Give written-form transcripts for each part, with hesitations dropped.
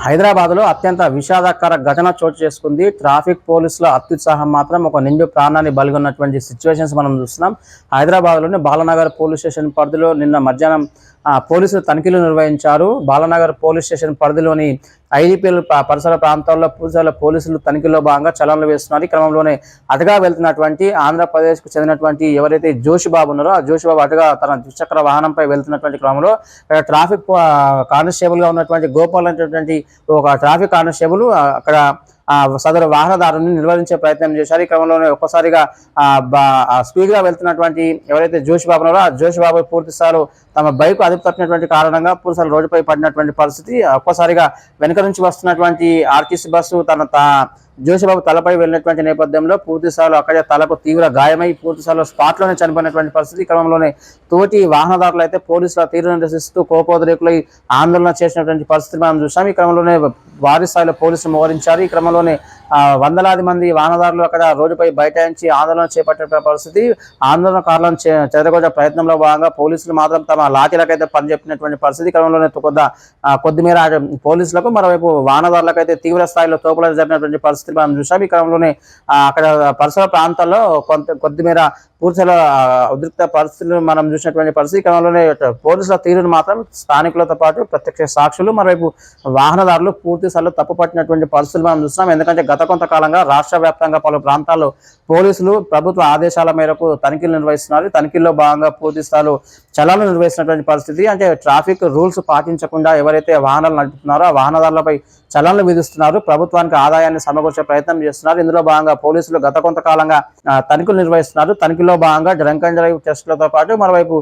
హైదరాబాద్లో అత్యంత విషాదకర ఘటన చోటు చేసుకుంది. ట్రాఫిక్ పోలీసుల అత్యుత్సాహం మాత్రం ఒక నిండు ప్రాణాన్ని బలిగొన్నటువంటి సిచ్యువేషన్స్ మనం చూస్తున్నాం. హైదరాబాద్లోని బాలనగర్ పోలీస్ స్టేషన్ పరిధిలో నిన్న మధ్యాహ్నం పోలీసులు తనిఖీలు నిర్వహించారు. బాలనగర్ పోలీస్ స్టేషన్ పరిధిలోని ఐడిపిఎల్ పరిసర ప్రాంతాల్లో పోలీసులు తనిఖీల్లో భాగంగా చలనలు వేస్తున్నారు. ఈ క్రమంలోనే అటుగా వెళ్తున్నటువంటి ఆంధ్రప్రదేశ్కు చెందినటువంటి ఎవరైతే జోషిబాబు ఉన్నారో ఆ జోషిబాబు అటుగా తన ద్విచక్ర వాహనంపై వెళ్తున్నటువంటి క్రమంలో ట్రాఫిక్ కానిస్టేబుల్గా ఉన్నటువంటి గోపాల్ అనేటువంటి ఒక ట్రాఫిక్ కానిస్టేబుల్ అక్కడ సదరు వాహనదారుని నిర్వహించే ప్రయత్నం చేశారు. ఈ క్రమంలోనే ఒక్కసారిగా స్పీడ్ గా వెళ్తున్నటువంటి ఎవరైతే జోషిబాబు ఉన్నారో ఆ జోషిబాబు పూర్తి స్థాయిలో తమ బైక్ అదుపు తప్పినటువంటి కారణంగా పూర్తిస్థాయి రోడ్డుపై పడినటువంటి పరిస్థితి. ఒక్కసారిగా వెనుక నుంచి వస్తున్నటువంటి ఆర్టీసీ బస్సు జోషిబాబు తలపై వెళ్ళినటువంటి నేపథ్యంలో పూర్తి స్థాయిలో అక్కడే తలకు తీవ్ర గాయమై పూర్తి స్థాయిలో స్పాట్లోనే చనిపోయినటువంటి పరిస్థితి. క్రమంలోనే తోటి వాహనదారులు అయితే పోలీసుల తీరును నిరసిస్తూ కోపోద్రేకులై ఆందోళన చేసినటువంటి పరిస్థితి మనం చూసాం. ఈ క్రమంలోనే భారీ స్థాయిలో పోలీసులు మోహరించారు. ఈ క్రమంలోనే వందలాది మంది వాహనదారులు అక్కడ రోడ్డుపై బైఠాయించి ఆందోళన చేపట్టిన పరిస్థితి. ఆందోళనకారులను చెదరగొట్టే ప్రయత్నంలో భాగంగా పోలీసులు మాత్రం తమ లాఠీలకైతే పనిచెప్పినటువంటి పరిస్థితి. క్రమంలోనే కొద్దిమేర పోలీసులకు మరోవైపు వాహనదారులకైతే తీవ్ర స్థాయిలో తోపులు జరిగినటువంటి పరిస్థితి మనం చూసాం. ఈ క్రమంలోనే అక్కడ పరిసర ప్రాంతాల్లో కొద్దిమేర పూర్తిలో ఉద్రిక్త పరిస్థితులు మనం చూసినటువంటి పరిస్థితి. క్రమంలోనే పోలీసుల తీరును మాత్రం స్థానికులతో పాటు ప్రత్యక్ష సాక్షులు మరోవైపు వాహనదారులు పూర్తి స్థాయిలో తప్పుపట్టినటువంటి పరిస్థితులు మనం చూస్తున్నాం. ఎందుకంటే గత కొంతకాలంగా రాష్ట్ర వ్యాప్తంగా పలు ప్రాంతాల్లో పోలీసులు ప్రభుత్వ ఆదేశాల మేరకు తనిఖీలు నిర్వహిస్తున్నారు. తనిఖీల్లో భాగంగా పూర్తి స్థాయిలో చలాలు నిర్వహిస్తున్నటువంటి పరిస్థితి. అంటే ట్రాఫిక్ రూల్స్ పాటించకుండా ఎవరైతే వాహనాలు నడుపుతున్నారో ఆ వాహనదారులపై చలాన్లు విధిస్తున్నారు. ప్రభుత్వానికి ఆదాయాన్ని సమకూర్చే ప్రయత్నం చేస్తున్నారు. ఇందులో భాగంగా పోలీసులు గత కొంతకాలంగా తనిఖీలు నిర్వహిస్తున్నారు. తనిఖీలో భాగంగా డ్రంక్ అండ్ డ్రైవ్ టెస్టులతో పాటు మరోవైపు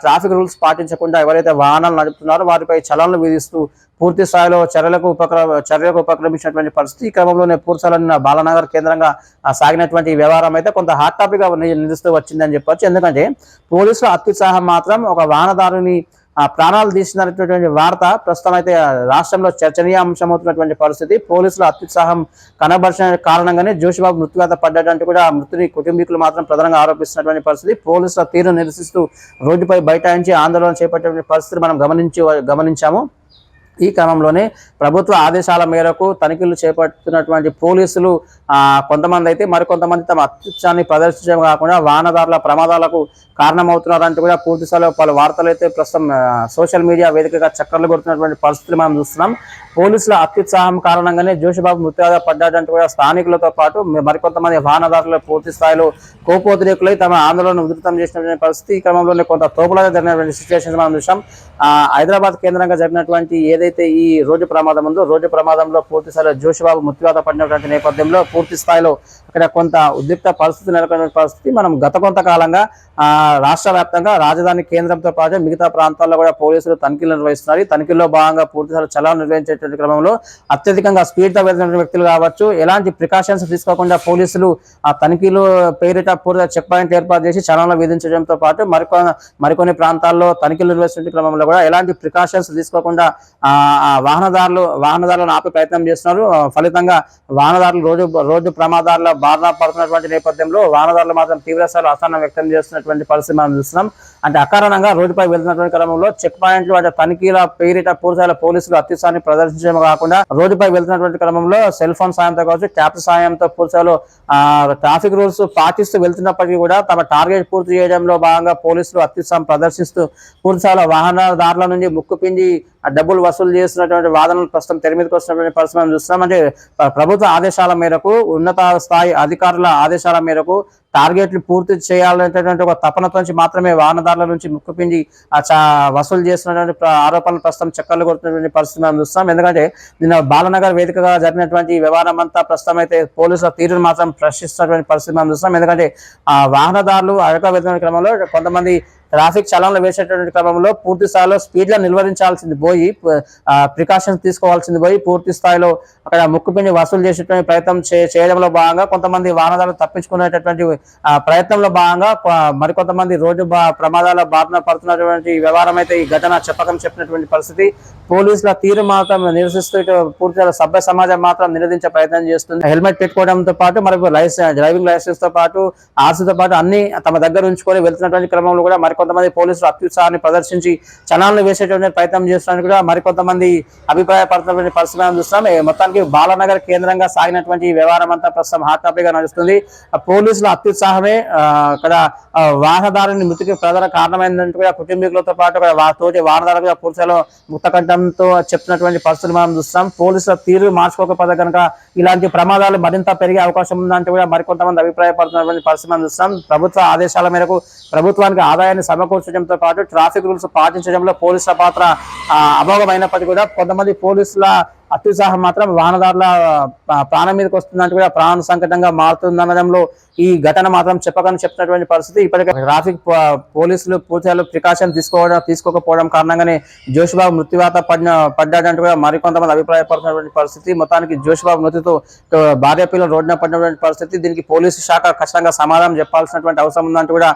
ట్రాఫిక్ రూల్స్ పాటించకుండా ఎవరైతే వాహనాలు నడుపుతున్నారో వారిపై చలాన్లు విధిస్తూ పూర్తి స్థాయిలో చర్యలకు ఉపక్రమించినటువంటి పరిస్థితి. ఈ క్రమంలోనే పూర్తిస్థాయిలో బాలనగర్ కేంద్రంగా సాగినటువంటి వ్యవహారం అయితే కొంత హాట్ టాపిక్ గా నిలుస్తూ వచ్చిందని చెప్పొచ్చు. ఎందుకంటే పోలీసుల అత్యుత్సాహం మాత్రం ఒక వాహనదారుని ప్రాణాలు తీసినటువంటి వార్త ప్రస్తుతం అయితే రాష్ట్రంలో చర్చనీయాంశమవుతున్నటువంటి పరిస్థితి. పోలీసుల అత్యుత్సాహం కనబరిచిన కారణంగానే జోషిబాబు మృత్యువాత పడ్డాడంటూ కూడా మృతుని కుటుంబీకులు మాత్రం ప్రధానంగా ఆరోపిస్తున్నటువంటి పరిస్థితి. పోలీసుల తీరును నిరసిస్తూ రోడ్డుపై బైఠాయించి ఆందోళన చేపట్టినటువంటి పరిస్థితిని మనం గమనించాము. ఈ క్రమంలోనే ప్రభుత్వ ఆదేశాల మేరకు తనిఖీలు చేపడుతున్నటువంటి పోలీసులు కొంతమంది అయితే మరికొంతమంది తమ అత్యుత్సాహాన్ని ప్రదర్శించడం కాకుండా వాహనదారుల ప్రమాదాలకు కారణమవుతున్నారంటూ కూడా పూర్తి స్థాయిలో పలు వార్తలు అయితే ప్రస్తుతం సోషల్ మీడియా వేదికగా చక్కర్లు కొడుతున్నటువంటి పరిస్థితులు మనం చూస్తున్నాం. పోలీసుల అత్యుత్సాహం కారణంగానే జోషిబాబు మృత్యువాత పడ్డాడంటూ కూడా స్థానికులతో పాటు మరికొంతమంది వాహనదారులు పూర్తి స్థాయిలో కోపోద్రేకులై తమ ఆందోళన ఉధృతం చేసినటువంటి పరిస్థితి. ఈ క్రమంలోనే కొంత తోపులాగా జరిగినటువంటి సిచ్యువేషన్స్ మనం చూసాం. హైదరాబాద్ కేంద్రంగా జరిగినటువంటి ఏదైతే ఈ రోడ్డు ప్రమాదం ఉందో రోడ్డు ప్రమాదంలో పూర్తి స్థాయిలో జోషిబాబు మృత్యువాత పడినటువంటి నేపథ్యంలో పూర్తి స్థాయిలో అక్కడ కొంత ఉద్రిక్త పరిస్థితి నెలకొన్న పరిస్థితి. మనం గత కొంతకాలంగా రాష్ట్ర వ్యాప్తంగా రాజధాని కేంద్రంతో పాటు మిగతా ప్రాంతాల్లో కూడా పోలీసులు తనిఖీలు నిర్వహిస్తున్నారు. తనిఖీల్లో భాగంగా పూర్తి స్థాయిలో చలాలు నిర్వహించేటువంటి క్రమంలో అత్యధికంగా స్పీడ్తో వెళ్తున్న వ్యక్తులు కావచ్చు ఎలాంటి ప్రికాషన్స్ తీసుకోకుండా పోలీసులు ఆ తనిఖీలు పేరిట పూర్తిగా చెక్ పాయింట్ ఏర్పాటు చేసి చలాలు విధించడంతో పాటు మరికొన్ని ప్రాంతాల్లో తనిఖీలు నిర్వహిస్తున్న క్రమంలో కూడా ఎలాంటి ప్రికాషన్స్ తీసుకోకుండా వాహనదారులను ఆపే ప్రయత్నం చేస్తున్నారు. ఫలితంగా వాహనదారులు రోడ్డు ప్రమాదాల బారిన పడుతున్నటువంటి నేపథ్యంలో వాహనదారులు మాత్రం తీవ్ర స్థాయిలో అసహనం వ్యక్తం చేస్తున్నటువంటి పరిస్థితి మనం చూస్తున్నాం. అంటే అకారణంగా రోడ్డుపై వెళ్తున్నటువంటి క్రమంలో చెక్ పాయింట్లు అంటే తనిఖీల పేరిట పూర్తిస్థాయిలో పోలీసులు అత్యుత్సాహాన్ని ప్రదర్శించడం కాకుండా రోడ్డుపై వెళ్తున్నటువంటి క్రమంలో సెల్ ఫోన్ సాయంతో కావచ్చు ట్యాప్ సాయంతో పూర్తిస్థాయిలో ట్రాఫిక్ రూల్స్ పాటిస్తూ వెళ్తున్నప్పటికీ కూడా తమ టార్గెట్ పూర్తి చేయడంలో భాగంగా పోలీసులు అత్యుత్సాహం ప్రదర్శిస్తూ పూర్తిస్థాయిలో వాహనదారుల నుంచి ముక్కుపిండి డబ్బులు వసూలు చేస్తున్నటువంటి వాదనలు ప్రస్తుతం తెర మీదకి వస్తున్నటువంటి పరిస్థితి మనం చూస్తున్నాం. అంటే ప్రభుత్వ ఆదేశాల మేరకు ఉన్నత స్థాయి అధికారుల ఆదేశాల మేరకు టార్గెట్లు పూర్తి చేయాలనేటటువంటి ఒక తపనతో నుంచి మాత్రమే వాహనదారుల నుంచి ముక్కుపిండి వసూలు చేస్తున్నటువంటి ఆరోపణలు ప్రస్తుతం చక్కర్లు కొడుతున్నటువంటి పరిస్థితి మనం చూస్తాం. ఎందుకంటే నిన్న బాలనగర్ వేదికగా జరిగినటువంటి వ్యవహారం అంతా ప్రస్తుతం అయితే పోలీసుల తీరును మాత్రం ప్రశ్నిస్తున్నటువంటి పరిస్థితి మనం చూస్తాం. ఎందుకంటే వాహనదారులు అడక వెళ్తున్న క్రమంలో కొంతమంది ట్రాఫిక్ చలనాలు వేసేటటువంటి క్రమంలో పూర్తి స్థాయిలో స్పీడ్లో నిల్వరించాల్సింది పోయి ప్రికాషన్స్ తీసుకోవాల్సింది పోయి పూర్తి స్థాయిలో అక్కడ ముక్కుపిండి వసూలు చేసేటువంటి ప్రయత్నం చేయడంలో భాగంగా కొంతమంది వాహనదారులు తప్పించుకునేటటువంటి ప్రయత్నంలో భాగంగా మరికొంతమంది రోడ్డు ప్రమాదాల బారిన పడుతున్నటువంటి వ్యవహారం అయితే ఈ ఘటన చెప్పినటువంటి పరిస్థితి. పోలీసుల తీరు మాత్రం నిరసిస్తూ పూర్తిగా సభ్య సమాజం మాత్రం నిరోధించే ప్రయత్నం చేస్తుంది. హెల్మెట్ పెట్టుకోవడంతో పాటు మనకు డ్రైవింగ్ లైసెన్స్ తో పాటు ఆర్సీతో పాటు అన్ని తమ దగ్గర ఉంచుకొని వెళ్తున్నటువంటి క్రమంలో కూడా మరికొంతమంది పోలీసులు అత్యుత్సాహాన్ని ప్రదర్శించి చలాన్లు వేసేటువంటి ప్రయత్నం చేస్తున్నట్టు కూడా మరికొంతమంది అభిప్రాయపడుతున్నటువంటి పరిస్థితి మనం చూస్తాం. మొత్తానికి బాలానగర్ కేంద్రంగా సాగినటువంటి వ్యవహారం అంతా ప్రస్తుతం హాట్ టాపిక్ గా నడుస్తుంది. పోలీసుల అత్యుత్సాహమే అక్కడ వాహనదారుని మృతికి ప్రధాన కారణమైందంటూ కూడా కుటుంబీకులతో పాటు తోటి వాహనదారులుగా పోలీసులు ముక్తకంఠంతో చెప్పినటువంటి పరిస్థితులు మనం చూస్తాం. పోలీసుల తీరు మార్చుకోకపోతే కనుక ఇలాంటి ప్రమాదాలు మరింత పెరిగే అవకాశం ఉందంటూ కూడా మరికొంతమంది అభిప్రాయపడుతున్నటువంటి పరిస్థితి మనం చూస్తాం. ప్రభుత్వ ఆదేశాల మేరకు ప్రభుత్వానికి ఆదాయాన్ని సమకూర్చడంతో పాటు ట్రాఫిక్ రూల్స్ పాటించడంలో పోలీసుల పాత్ర అమోఘమైనప్పటికీ కూడా కొంతమంది పోలీసుల అత్యుత్సాహం మాత్రం వాహనదారుల ప్రాణం మీదకి వస్తుందంటూ కూడా ప్రాణ సంకటంగా మారుతుందనడంలో ఈ ఘటన మాత్రం చెప్పినటువంటి పరిస్థితి. ఇప్పటికే ట్రాఫిక్ పోలీసులు పూర్తిగా ప్రికాషన్ తీసుకోకపోవడం కారణంగానే జోషిబాబు మృత్యువాత పడ్డాడంటూ కూడా మరికొంతమంది అభిప్రాయపడుతున్నటువంటి పరిస్థితి. మొత్తానికి జోషిబాబు మృతితో భార్య పిల్లలు రోడ్డున పడినటువంటి పరిస్థితి. దీనికి పోలీసు శాఖ ఖచ్చితంగా సమాధానం చెప్పాల్సినటువంటి అవసరం ఉందంటూ కూడా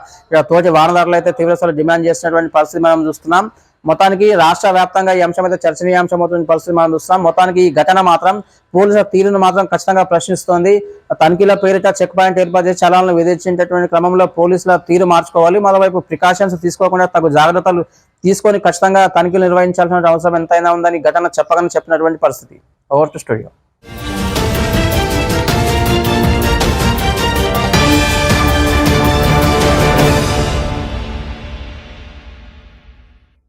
తోటి వాహనదారులు అయితే తీవ్రస్థాయిలో డిమాండ్ చేస్తున్నటువంటి పరిస్థితి మనం చూస్తున్నాం. మొత్తానికి రాష్ట్ర వ్యాప్తంగా ఈ అంశం అయితే చర్చనీయాంశం అవుతున్న పరిస్థితి మనం చూస్తాం. మొత్తానికి ఈ ఘటన మాత్రం పోలీసుల తీరును మాత్రం ఖచ్చితంగా ప్రశ్నిస్తోంది. తనిఖీల పేరిట చెక్ పాయింట్ ఏర్పాటు చేసి చలాన్లు విధించేటటువంటి క్రమంలో పోలీసుల తీరు మార్చుకోవాలి. మరోవైపు ప్రికాషన్స్ తీసుకోకుండా తగు జాగ్రత్తలు తీసుకొని ఖచ్చితంగా తనిఖీలు నిర్వహించాల్సిన అవసరం ఎంతైనా ఉందని ఘటన చెప్పినటువంటి పరిస్థితి. Over to studio.